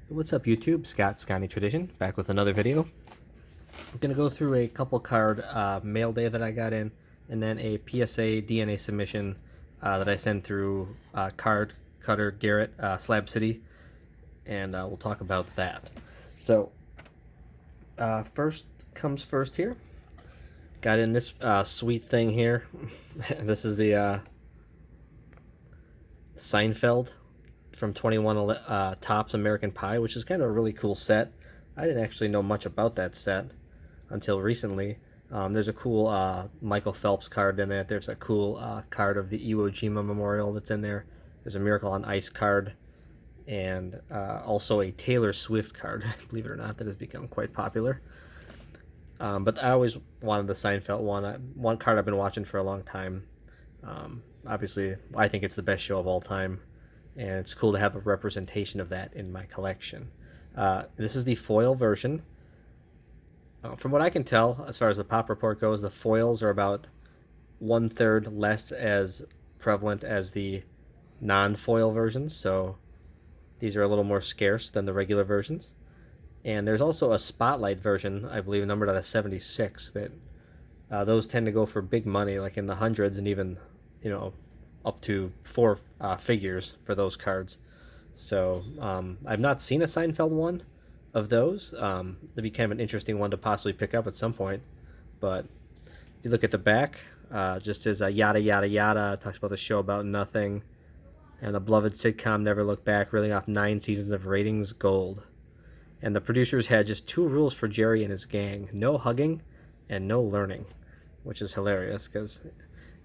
What's up YouTube? Scotty Tradition, back with another video. I'm going to go through a couple card mail day that I got in, and then a PSA DNA submission that I sent through Card Cutter Garrett, Slab City, and we'll talk about that. So, first comes first here. Got in this sweet thing here. This is the Seinfeld from 21 Topps American Pie, which is kind of a really cool set. I didn't actually know much about that set until recently. There's a cool Michael Phelps card in there. There's a cool card of the Iwo Jima Memorial that's in there. There's a Miracle on Ice card, and also a Taylor Swift card, believe it or not, that has become quite popular. But I always wanted the Seinfeld one card I've been watching for a long time. Obviously, I think it's the best show of all time, and it's cool to have a representation of that in my collection. This is the foil version. From what I can tell, as far as the pop report goes, the foils are about 1/3 less as prevalent as the non-foil versions, so these are a little more scarce than the regular versions. And there's also a spotlight version, I believe, numbered out of 76, that those tend to go for big money, like in the hundreds, and even, up to four figures for those cards. So I've not seen a Seinfeld one of those. That'd be kind of an interesting one to possibly pick up at some point. But if you look at the back, just says yada yada yada. Talks about the show about nothing, and the beloved sitcom Never Look Back, reeling off 9 seasons of ratings gold. And the producers had just 2 rules for Jerry and his gang: no hugging and no learning, which is hilarious because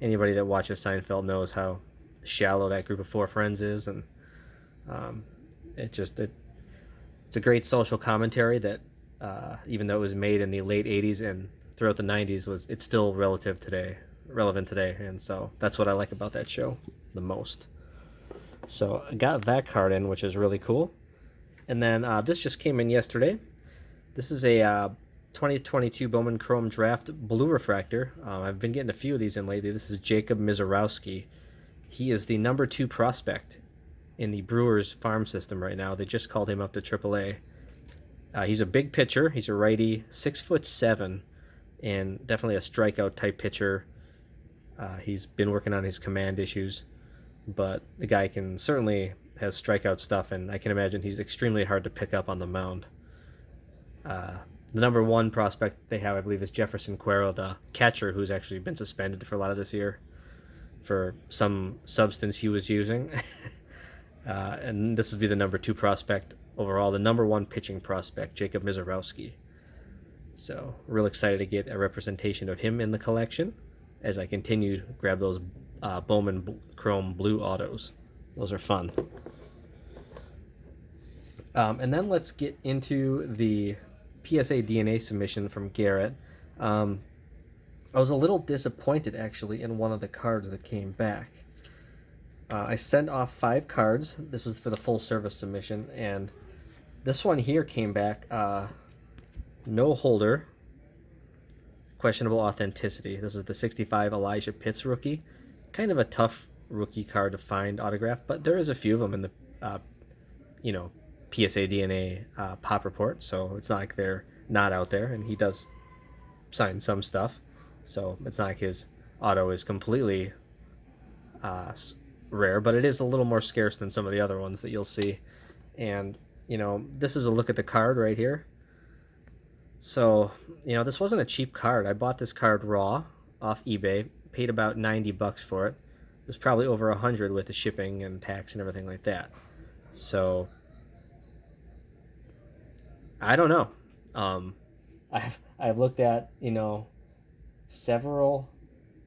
anybody that watches Seinfeld knows how shallow that group of 4 friends is, and it's a great social commentary that even though it was made in the late 80s and throughout the 90s, it's still relevant today, and so that's what I like about that show the most. So I got that card in, which is really cool. And then this just came in yesterday. This is a 2022 Bowman Chrome Draft Blue Refractor. I've been getting a few of these in lately. This is Jacob Meyerowski. He is the number 2 prospect in the Brewers farm system right now. They just called him up to AAA. He's a big pitcher. He's a righty, 6'7", and definitely a strikeout type pitcher. He's been working on his command issues, but the guy has strikeout stuff, and I can imagine he's extremely hard to pick up on the mound. The number 1 prospect they have, I believe, is Jefferson Cuero, the catcher, who's actually been suspended for a lot of this year for some substance he was using. And this would be the number 2 prospect overall. The number 1 pitching prospect, Jacob Meyerowski. So real excited to get a representation of him in the collection as I continue to grab those Bowman Chrome Blue autos. Those are fun. And then let's get into the PSA DNA submission from Garrett. I was a little disappointed, actually, in one of the cards that came back. I sent off 5 cards. This was for the full service submission, and this one here came back no holder, questionable authenticity. This is the 65 Elijah Pittz rookie. Kind of a tough rookie card to find autograph, but there is a few of them in the PSA DNA pop report, so it's not like they're not out there, and he does sign some stuff, so it's not like his auto is completely rare, but it is a little more scarce than some of the other ones that you'll see. And this is a look at the card right here. So this wasn't a cheap card. I bought this card raw off eBay, paid about $90 for it. It was probably over $100 with the shipping and tax and everything like that. So I don't know. I've looked at several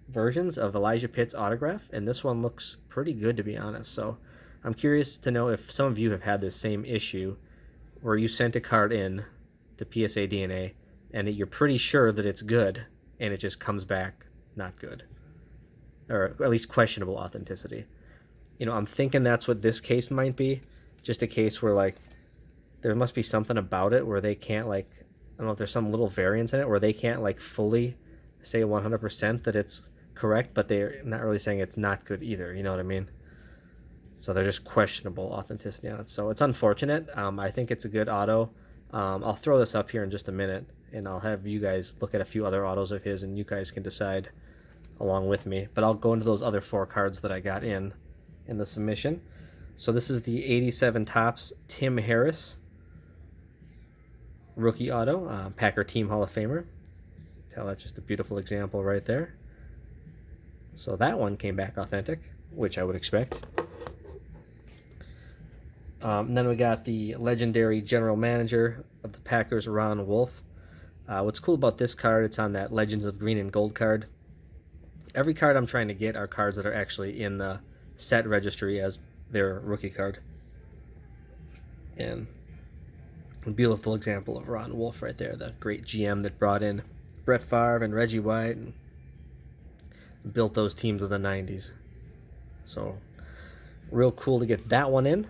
versions of Elijah Pitt's autograph, and this one looks pretty good, to be honest. So I'm curious to know if some of you have had this same issue where you sent a card in to PSA DNA and that you're pretty sure that it's good and it just comes back not good, or at least questionable authenticity. I'm thinking that's what this case might be. Just a case where there must be something about it where they can't I don't know if there's some little variance in it where they can't fully say 100% that it's correct, but they're not really saying it's not good either. You know what I mean? So they're just questionable authenticity on it. So it's unfortunate. I think it's a good auto. I'll throw this up here in just a minute, and I'll have you guys look at a few other autos of his, and you guys can decide along with me. But I'll go into those other 4 cards that I got in the submission. So this is the 87 Topps Tim Harris rookie auto, Packer Team Hall of Famer. Tell that's just a beautiful example right there. So that one came back authentic, which I would expect. And then we got the legendary general manager of the Packers, Ron Wolf. What's cool about this card, it's on that Legends of Green and Gold card. Every card I'm trying to get are cards that are actually in the set registry as their rookie card. And a beautiful example of Ron Wolf right there, the great GM that brought in Brett Favre and Reggie White and built those teams of the 90s. So real cool to get that one in.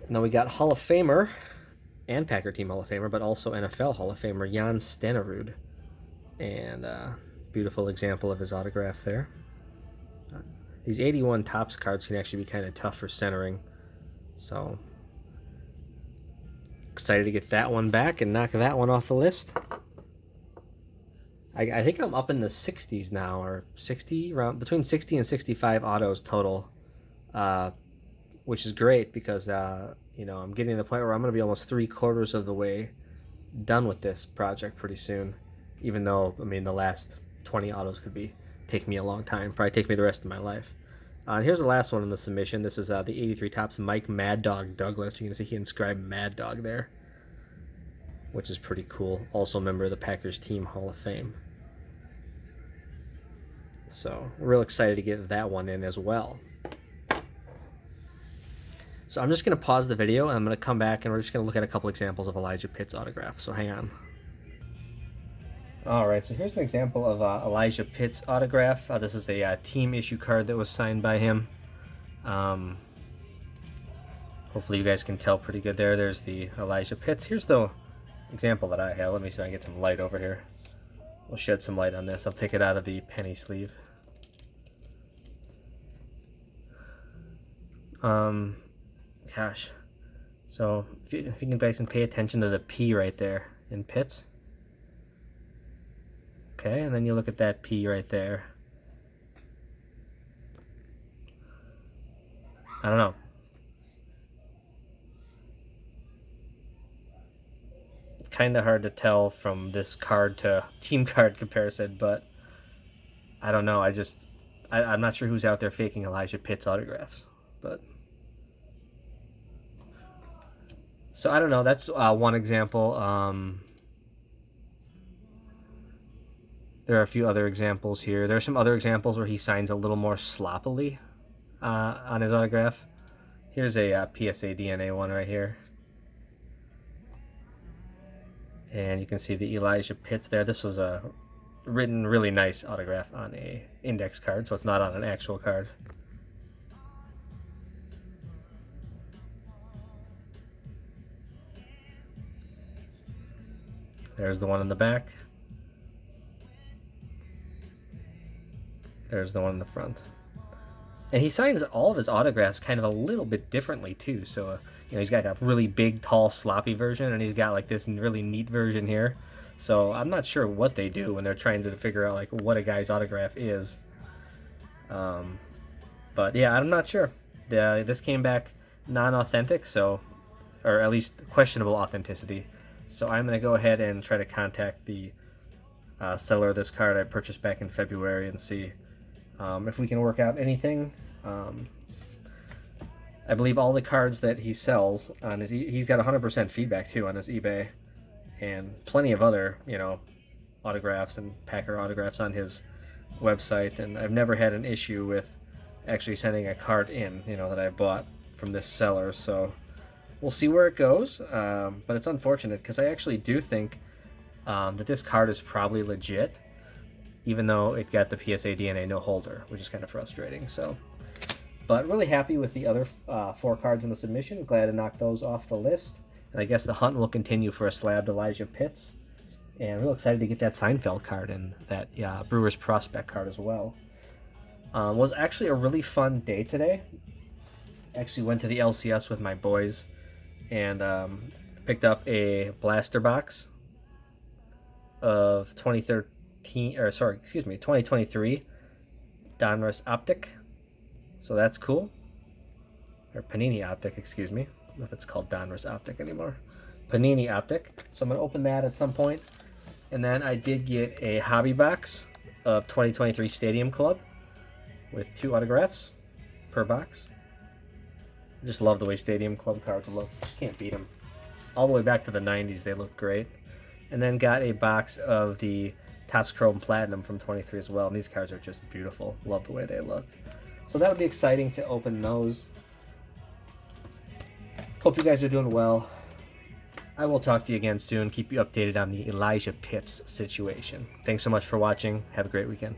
Now we got Hall of Famer and Packer Team Hall of Famer, but also NFL Hall of Famer Jan Stinerud. And beautiful example of his autograph there. These 81 Topps cards can actually be kind of tough for centering. So excited to get that one back and knock that one off the list. I think I'm up in the 60s now, or 60, around between 60 and 65 autos total, which is great because you know, I'm getting to the point where I'm going to be almost 3/4 of the way done with this project pretty soon. Even though, I mean, the last 20 autos could take me a long time, probably take me the rest of my life. And here's the last one in the submission. This is the 83 Topps Mike Mad Dog Douglas. You can see he inscribed Mad Dog there, which is pretty cool. Also a member of the Packers Team Hall of Fame. So real excited to get that one in as well. So I'm just going to pause the video and I'm going to come back and we're just going to look at a couple examples of Elijah Pitt's autographs. So hang on. Alright, so here's an example of Elijah Pitt's autograph. This is a team issue card that was signed by him. Hopefully you guys can tell pretty good there. There's the Elijah Pitt's. Here's the example that I have. Let me see if I can get some light over here. We'll shed some light on this. I'll take it out of the penny sleeve. Gosh. So if you guys can pay attention to the P right there in Pitt's. Okay, and then you look at that P right there. I don't know. Kind of hard to tell from this card to team card comparison, but I don't know. I'm not sure who's out there faking Elijah Pitt's autographs, but so I don't know. That's one example. There are a few other examples here. There are some other examples where he signs a little more sloppily on his autograph. Here's a PSA DNA one right here. And you can see the Elijah Pitt's there. This was a written really nice autograph on a index card, so it's not on an actual card. There's the one in the back. There's the one in the front. And he signs all of his autographs kind of a little bit differently too. So, you know, he's got a really big, tall, sloppy version, and he's got like this really neat version here. So I'm not sure what they do when they're trying to figure out like what a guy's autograph is. But yeah, I'm not sure. This came back non-authentic, so, or at least questionable authenticity. So I'm going to go ahead and try to contact the seller of this card I purchased back in February and see if we can work out anything. I believe all the cards that he sells on his, he's got 100% feedback too on his eBay, and plenty of other, you know, autographs and Packer autographs on his website. And I've never had an issue with actually sending a card in, you know, that I bought from this seller. So we'll see where it goes. But it's unfortunate because I actually do think that this card is probably legit, even though it got the PSA DNA no holder, which is kind of frustrating. So, but really happy with the other 4 cards in the submission. Glad to knock those off the list. And I guess the hunt will continue for a slabbed Elijah Pitt's. And real excited to get that Seinfeld card and that Brewers prospect card as well. Was actually a really fun day today. Actually went to the LCS with my boys and picked up a blaster box of 2023 Donruss Optic. So that's cool. Or Panini Optic, excuse me. I don't know if it's called Donruss Optic anymore. Panini Optic. So I'm going to open that at some point. And then I did get a hobby box of 2023 Stadium Club with 2 autographs per box. I just love the way Stadium Club cards look. Just can't beat them. All the way back to the 90s, they look great. And then got a box of the Topps Chrome Platinum from 23 as well. And these cards are just beautiful. Love the way they look. So that would be exciting to open those. Hope you guys are doing well. I will talk to you again soon. Keep you updated on the Elijah Pittz situation. Thanks so much for watching. Have a great weekend.